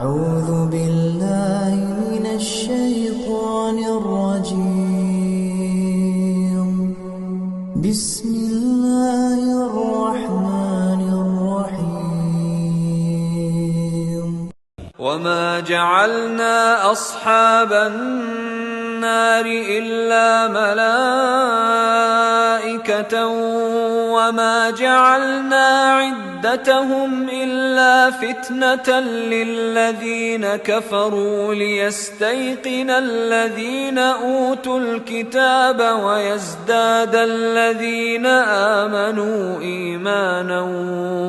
أعوذ بالله من الشيطان الرجيم. بسم الله الرحمن الرحيم. وما جعلنا أصحاب النار إلا ملائكة وما جعلنا عدتهم إلا فتنة للذين كفروا ليستيقن الذين أوتوا الكتاب ويزداد الذين آمنوا إيمانا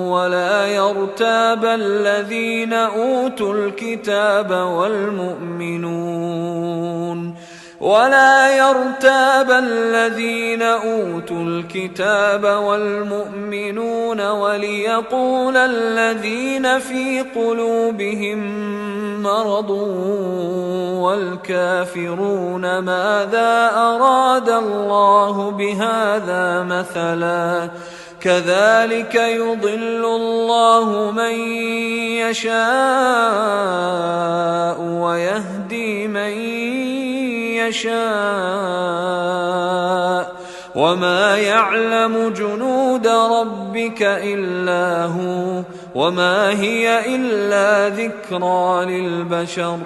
ولا يرتاب الذين أوتوا الكتاب والمؤمنون وليقول الذين في قلوبهم مرض والكافرون ماذا أراد الله بهذا مثلا كذلك يضل الله من يشاء ويهدي من يشاء وما يعلم جنود ربك إلا هو وما هي إلا ذكرى للبشر